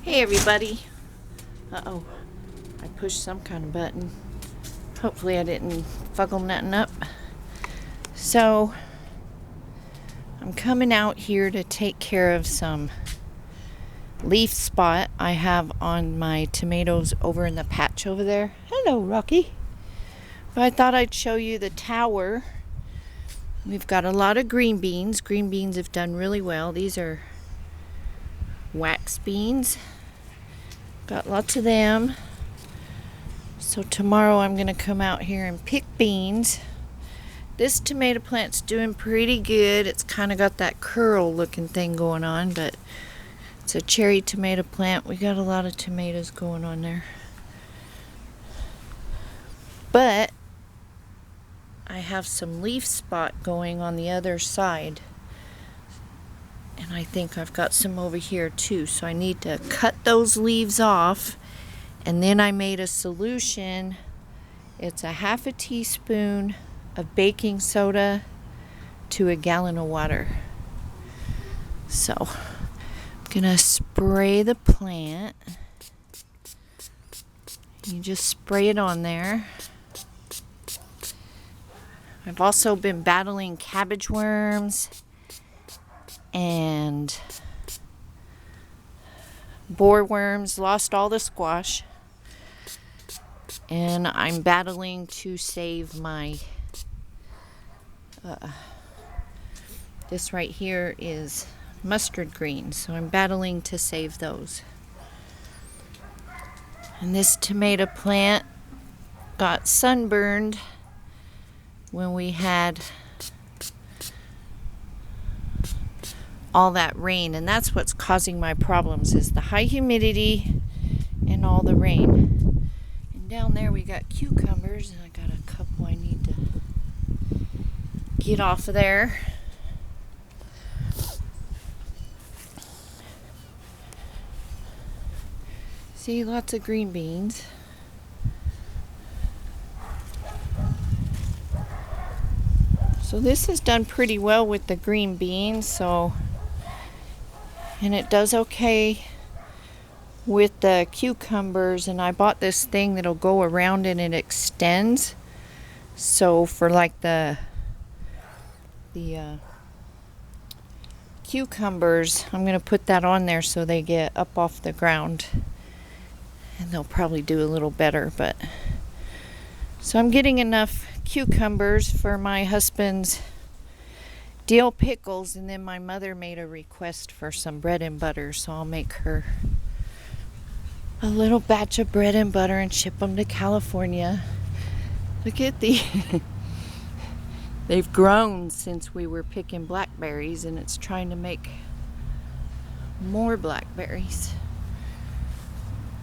Hey everybody. Uh-oh, I pushed some kind of button. Hopefully I didn't fuggle nothing up. So, I'm coming out here to take care of some leaf spot I have on my tomatoes over in the patch over there. Hello, Rocky. But I thought I'd show you the tower. We've got a lot of green beans. Green beans have done really well. These are wax beans. Got lots of them. So tomorrow I'm going to come out here and pick beans. This tomato plant's doing pretty good. It's kind of got that curl looking thing going on, but it's a cherry tomato plant. We got a lot of tomatoes going on there. But I have some leaf spot going on the other side. And I think I've got some over here too. So I need to cut those leaves off. And then I made a solution. It's a half a teaspoon of baking soda to a gallon of water. So I'm gonna spray the plant. You just spray it on there. I've also been battling cabbage worms and boreworms, lost all the squash. And I'm battling to save my, this right here is mustard green, so I'm battling to save those. And this tomato plant got sunburned when we had all that rain, and that's what's causing my problems, is the high humidity and all the rain. And down there we got cucumbers, and I got a couple I need to get off of there. See, lots of green beans. So this has done pretty well with the green beans, and it does okay with the cucumbers. And I bought this thing that'll go around and it extends. So for like the cucumbers, I'm going to put that on there so they get up off the ground. And they'll probably do a little better, but so I'm getting enough cucumbers for my husband's dill pickles, and then my mother made a request for some bread and butter, so I'll make her a little batch of bread and butter and ship them to California. Look at they've grown since we were picking blackberries, and it's trying to make more blackberries.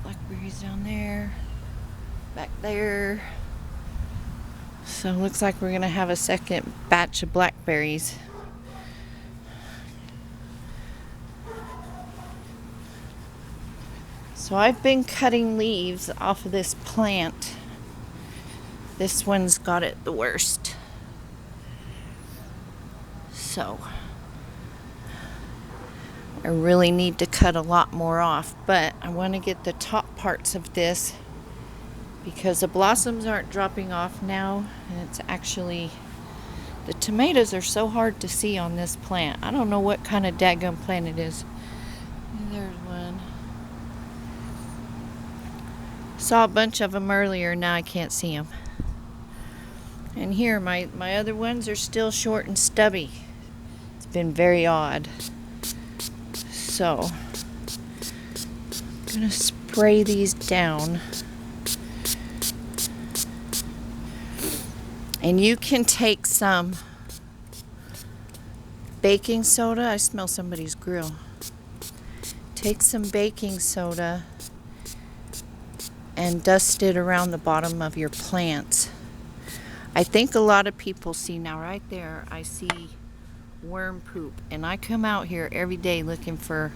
Blackberries down there, back there. So it looks like we're going to have a second batch of blackberries. So I've been cutting leaves off of this plant. This one's got it the worst. So I really need to cut a lot more off, but I want to get the top parts of this because the blossoms aren't dropping off now, and it's actually, the tomatoes are so hard to see on this plant. I don't know what kind of daggum plant it is. There's one. Saw a bunch of them earlier, now I can't see them. And here, my other ones are still short and stubby. It's been very odd. So, I'm going to spray these down. And you can take some baking soda. I smell somebody's grill. Take some baking soda and dust it around the bottom of your plants. I think a lot of people see now right there, I see worm poop, and I come out here every day looking for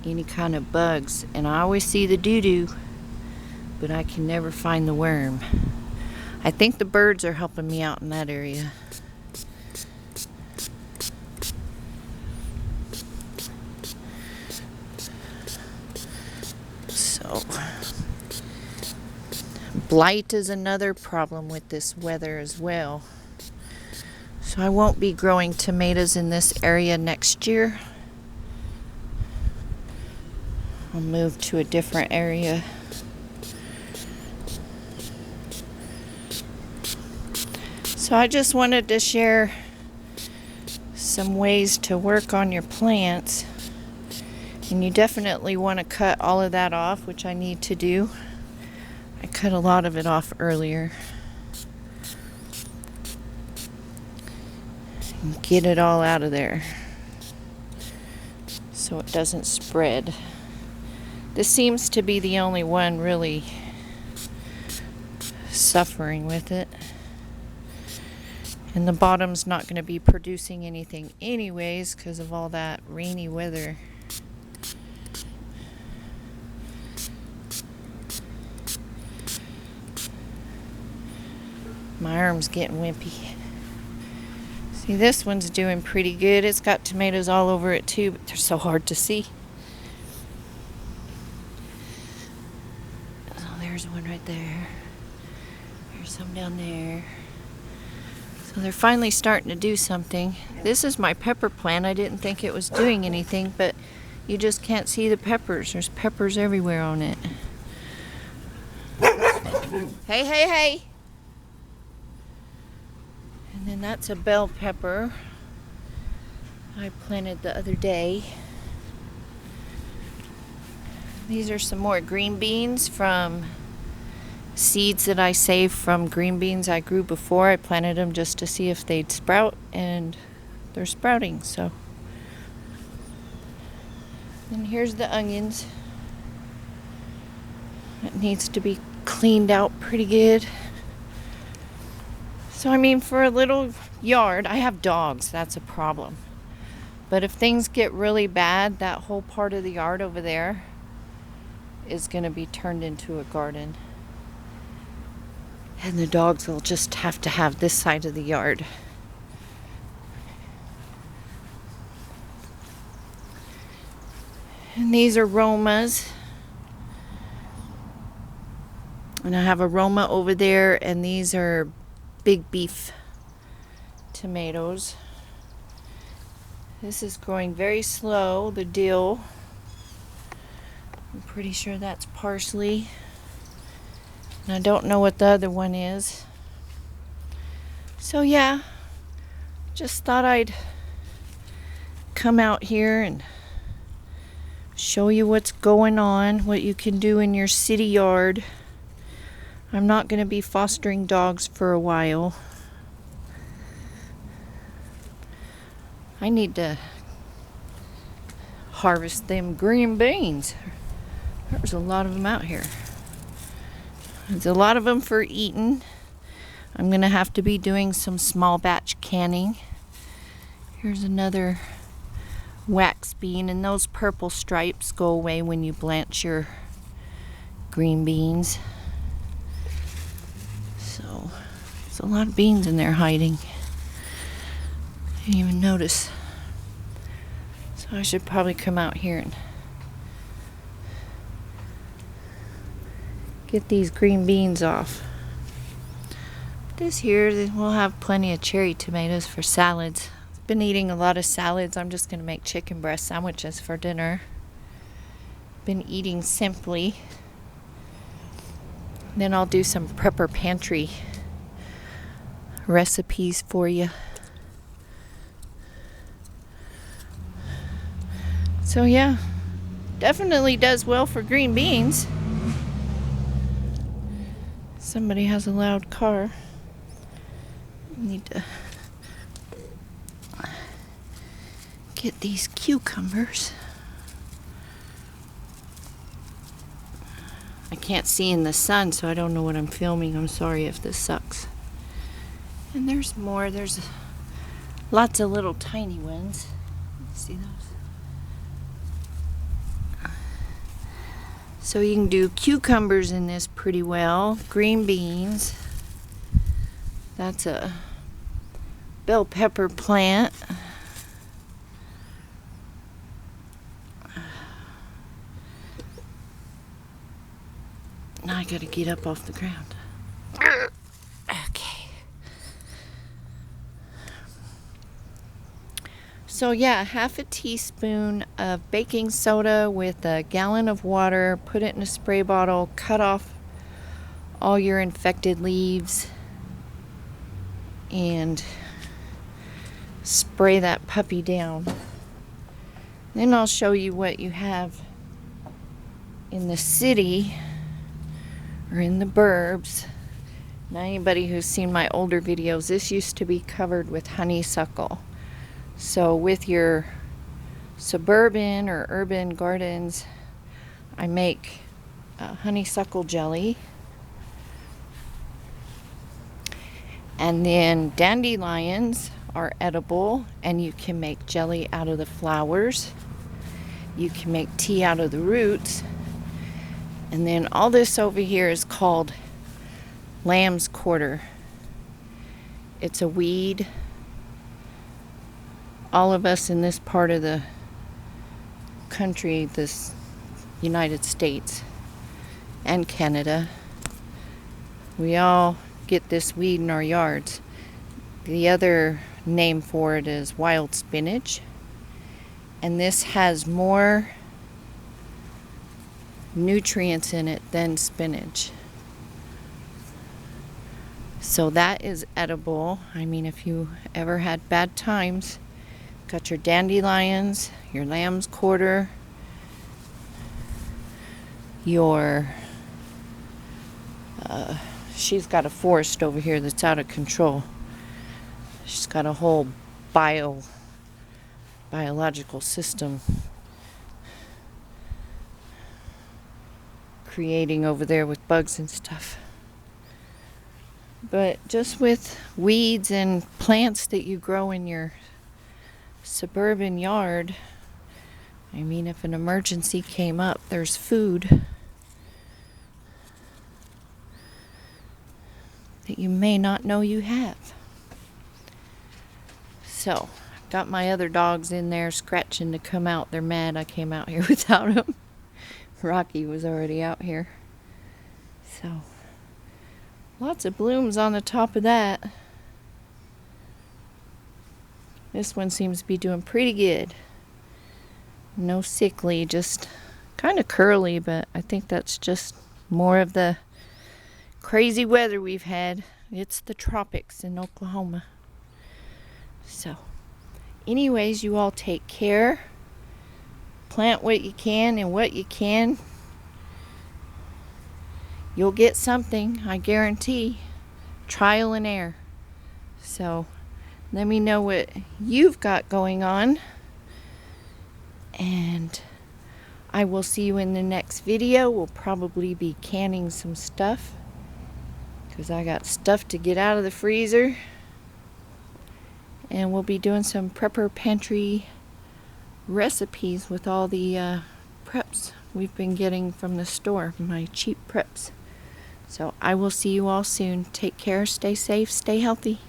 any kind of bugs, and I always see the doo-doo, but I can never find the worm. I think the birds are helping me out in that area. Blight is another problem with this weather as well. So I won't be growing tomatoes in this area next year. I'll move to a different area. So I just wanted to share some ways to work on your plants. And you definitely want to cut all of that off, which I need to do. I cut a lot of it off earlier. And get it all out of there so it doesn't spread. This seems to be the only one really suffering with it. And the bottom's not going to be producing anything anyways because of all that rainy weather. My arm's getting wimpy. See, this one's doing pretty good. It's got tomatoes all over it too, but they're so hard to see. So there's one right there. There's some down there. So they're finally starting to do something. This is my pepper plant. I didn't think it was doing anything, but you just can't see the peppers. There's peppers everywhere on it. Hey, hey, hey! And then that's a bell pepper I planted the other day. These are some more green beans from seeds that I saved from green beans I grew before. I planted them just to see if they'd sprout, and they're sprouting. So, and here's the onions. It needs to be cleaned out pretty good. So I mean, for a little yard, I have dogs, that's a problem. But if things get really bad, that whole part of the yard over there is going to be turned into a garden. And the dogs will just have to have this side of the yard. And these are Romas. And I have a Roma over there, and these are big beef tomatoes. This is growing very slow, the dill. I'm pretty sure that's parsley. And I don't know what the other one is. So yeah, just thought I'd come out here and show you what's going on, what you can do in your city yard. I'm not going to be fostering dogs for a while. I need to harvest them green beans. There's a lot of them out here. There's a lot of them for eating. I'm going to have to be doing some small batch canning. Here's another wax bean, and those purple stripes go away when you blanch your green beans. So, there's a lot of beans in there hiding. I didn't even notice. So I should probably come out here and get these green beans off. This here, we'll have plenty of cherry tomatoes for salads. I've been eating a lot of salads. I'm just going to make chicken breast sandwiches for dinner. Been eating simply. Then I'll do some prepper pantry recipes for you. So yeah, definitely does well for green beans. Somebody has a loud car. Need to get these cucumbers. I can't see in the sun, so I don't know what I'm filming. I'm sorry if this sucks. And there's more. There's lots of little tiny ones. See those? So you can do cucumbers in this pretty well. Green beans. That's a bell pepper plant. Now I gotta get up off the ground. So yeah, half a teaspoon of baking soda with a gallon of water. Put it in a spray bottle. Cut off all your infected leaves and spray that puppy down. Then I'll show you what you have in the city or in the burbs. Now, anybody who's seen my older videos, this used to be covered with honeysuckle. So with your suburban or urban gardens, I make honeysuckle jelly. And then dandelions are edible, and you can make jelly out of the flowers. You can make tea out of the roots. And then all this over here is called lamb's quarter. It's a weed. All of us in this part of the country, this United States and Canada, we all get this weed in our yards. The other name for it is wild spinach, and this has more nutrients in it than spinach. So that is edible. I mean, if you ever had bad times, got your dandelions, your lamb's quarter, your she's got a forest over here that's out of control. She's got a whole biological system creating over there with bugs and stuff. But just with weeds and plants that you grow in your suburban yard, I mean, if an emergency came up, there's food that you may not know you have. So, I've got my other dogs in there scratching to come out. They're mad I came out here without them. Rocky was already out here. So, lots of blooms on the top of that. This one seems to be doing pretty good. No sickly, just kind of curly, but I think that's just more of the crazy weather we've had. It's the tropics in Oklahoma. So, anyways, you all take care. Plant what you can and what you can. You'll get something, I guarantee. Trial and error. So, let me know what you've got going on. And I will see you in the next video. We'll probably be canning some stuff, because I got stuff to get out of the freezer. And we'll be doing some prepper pantry recipes with all the preps we've been getting from the store, my cheap preps. So I will see you all soon. Take care, stay safe, stay healthy.